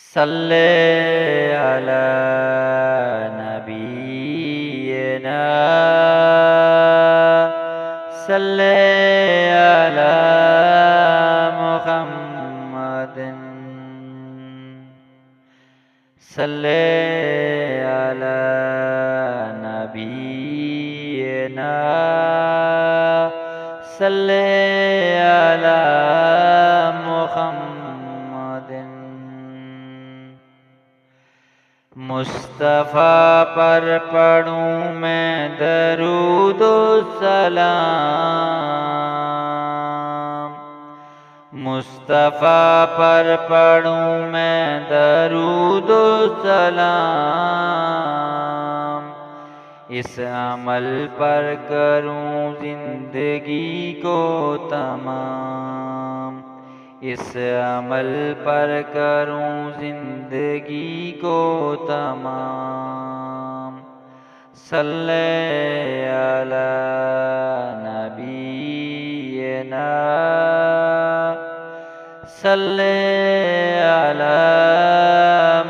صلی علی نبینا صلی علی محمد صلی علی نبینا صلی علی محمد مصطفیٰ پر پڑھوں میں درود و سلام، مصطفیٰ پر پڑھوں میں درود و سلام، اس عمل پر کروں زندگی کو تمام، اس عمل پر کروں زندگی کو تمام۔ صلی علی نبینا صلی علی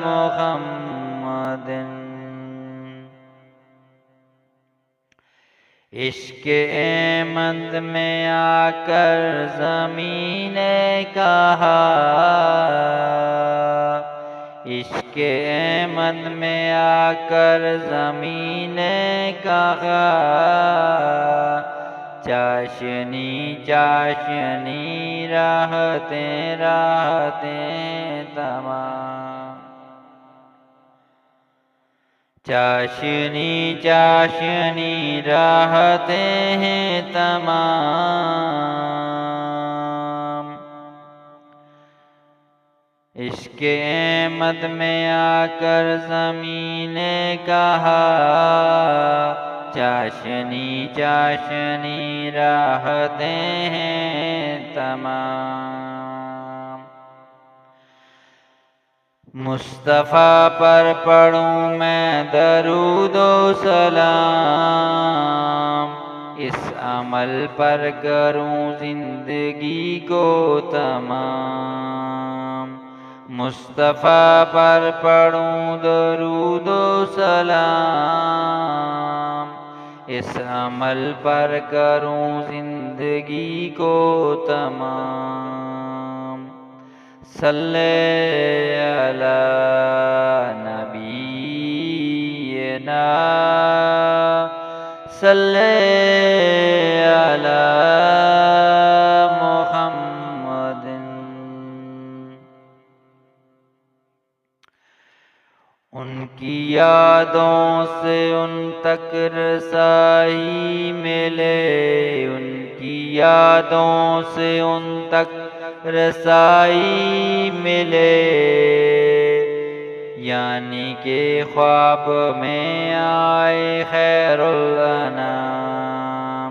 محمد۔ عشق احمد میں آ کر زمین نے کہا، عشق احمد میں آ کر زمین نے کہا، چاشنی چاشنی راحتیں راحتیں تمام، چاشنی چاشنی راحتیں ہیں تمام، عشق احمد میں آ کر زمین نے کہا، چاشنی چاشنی راحتیں ہیں تمام۔ مصطفیٰ پر پڑھوں میں درود و سلام، اس عمل پر کروں زندگی کو تمام، مصطفیٰ پر پڑھوں درود و سلام، اس عمل پر کروں زندگی کو تمام۔ صلی علی نبینا صلی علی محمد۔ ان کی یادوں سے ان تک رسائی ملے، ان کی یادوں سے ان تک رسائی ملے، یعنی کہ خواب میں آئے خیر الانام،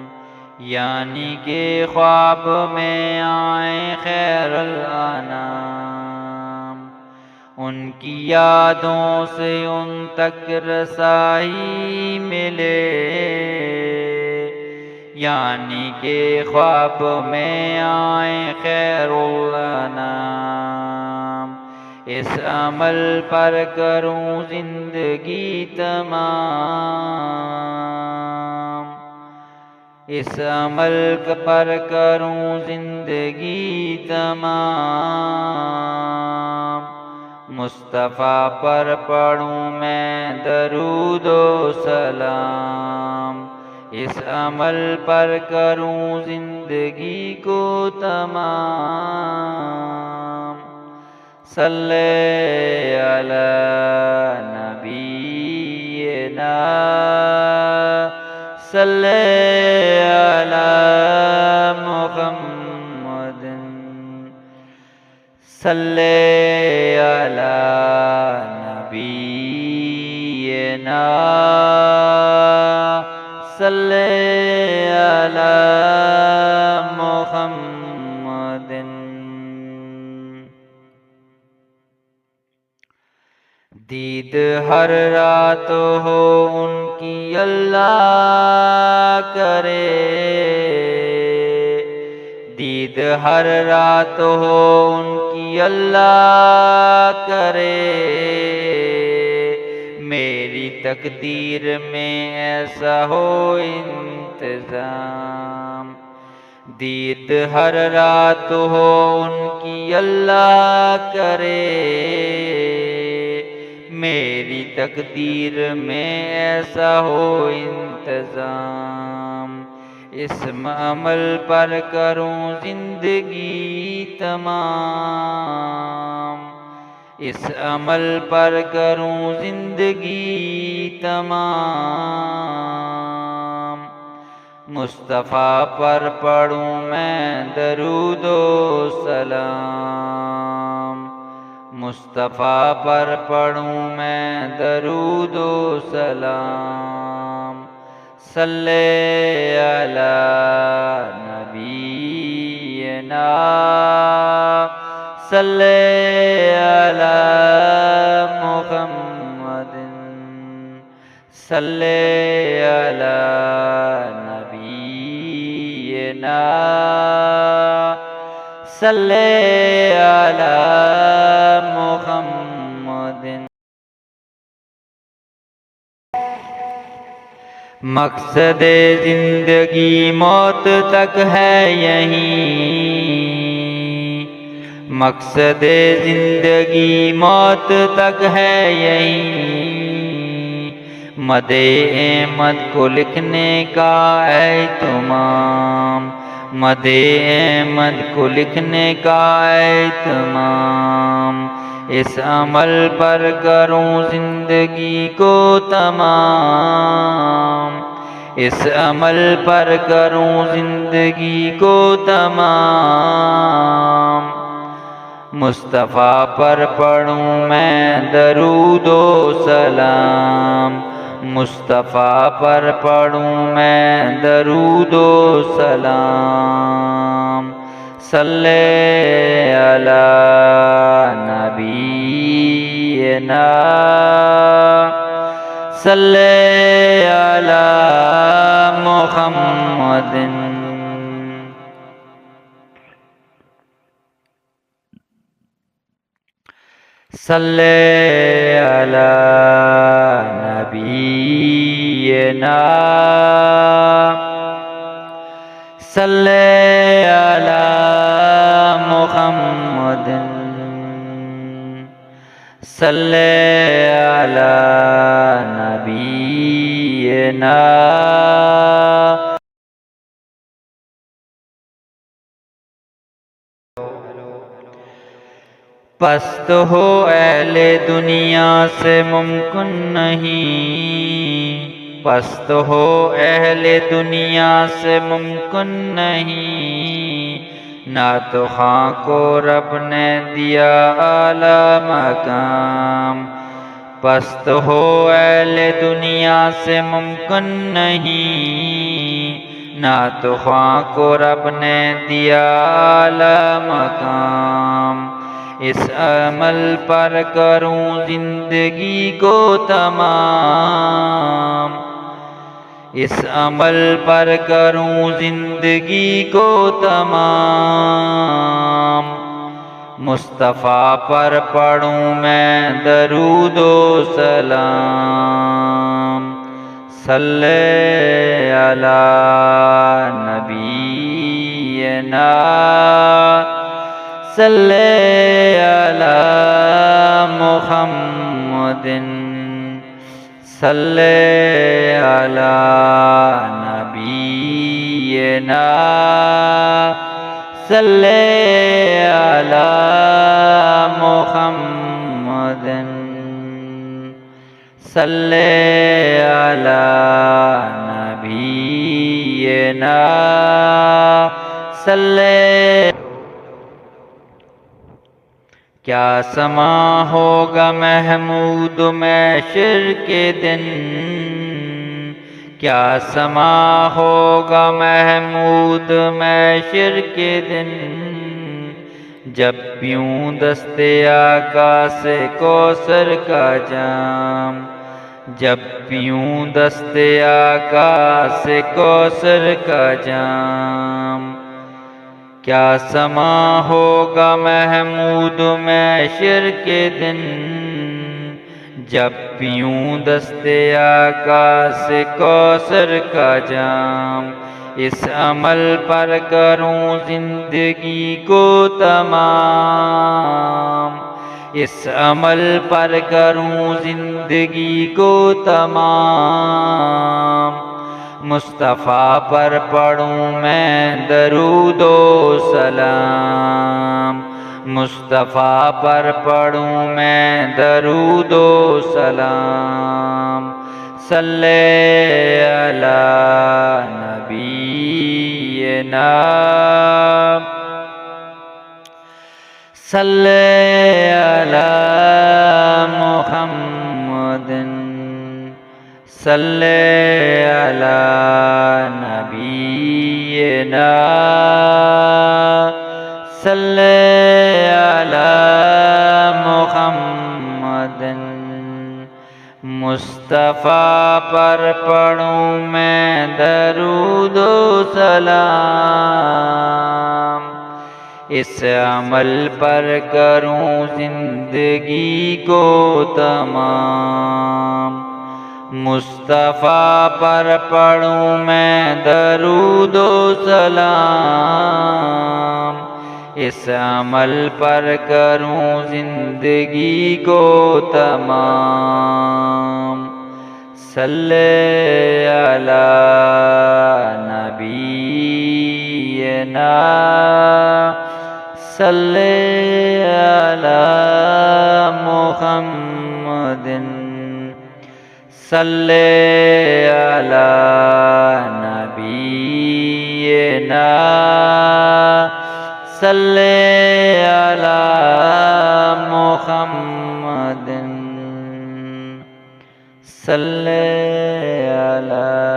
یعنی کہ خواب میں آئے خیر الانام، ان کی یادوں سے ان تک رسائی ملے، یعنی کہ خواب میں آئے خیر الانام، اس عمل پر کروں زندگی تمام، اس عمل پر کروں زندگی تمام، مصطفیٰ پر پڑھوں میں درود و سلام، اس عمل پر کروں زندگی کو تمام۔ صلی علی نبینا صلی علی محمد صلی علی نبینا صلی علی محمد۔ دید ہر رات ہو ان کی اللہ کرے، دید ہر رات ہو ان کی کی اللہ کرے، میری تقدیر میں ایسا ہو انتظام، دید ہر رات ہو ان کی اللہ کرے، میری تقدیر میں ایسا ہو انتظام، اس عمل پر کروں زندگی تمام، اس عمل پر کروں زندگی تمام، مصطفیٰ پر پڑھوں میں درود و سلام، مصطفیٰ پر پڑھوں میں درود و سلام، صلی علی نبینا، صلی علی محمد، صلی علی نبینا، صلی علی محمد۔ مقصد زندگی موت تک ہے یہیں، مقصد زندگی موت تک ہے یہیں، مدح احمد کو لکھنے کا ہے تمام، مدح احمد کو لکھنے کا ہے تمام، اس عمل پر کروں زندگی کو تمام، اس عمل پر کروں زندگی کو تمام، مصطفیٰ پر پڑھوں میں درود و سلام، مصطفیٰ پر پڑھوں میں درود و سلام، صلی علی نبینا، صلی علی محمد، صلی علی نبینا، صلی علی محمد، صلی علی نبینا۔ پست ہو اہل دنیا سے ممکن نہیں، پست ہو اہل دنیا سے ممکن نہیں، نعت خواں کو رب نے دیا اعلیٰ مقام، پست ہو اہل دنیا سے ممکن نہیں، نعت خواں کو رب نے دیا اعلیٰ مقام، اس عمل پر کروں زندگی کو تمام، اس عمل پر کروں زندگی کو تمام، مصطفیٰ پر پڑھوں میں درود و سلام، صلی علی نبینا، صلی علی محمد، صلی علی نبینا، صلی علی محمد، صلی علی نبینا، صلی۔ کیا سما ہوگا محمود محشر کے دن، کیا سما ہوگا محمود محشر کے دن، جب پیوں دست آقا سے کوثر کا جام، جب پیوں دست آقا سے کوثر کا جام، کیا سما ہوگا محمود محشر کے دن، جب پیوں دستے آقا سے کوثر کا جام، اس عمل پر کروں زندگی کو تمام، اس عمل پر کروں زندگی کو تمام، مصطفیٰ پر پڑھوں میں درود و سلام، مصطفیٰ پر پڑھوں میں درود و سلام، صلی علی نبینا، صلی علی محمد، صلی علی نبینا، صلی علی محمد، مصطفیٰ پر پڑھوں میں درود و سلام، اس عمل پر کروں زندگی کو تمام، مصطفیٰ پر پڑھوں میں درود و سلام، اس عمل پر کروں زندگی کو تمام، صلی علی نبینا، صلی علی محمد، صلی علی نبینا، صلی علی محمد، صلی علی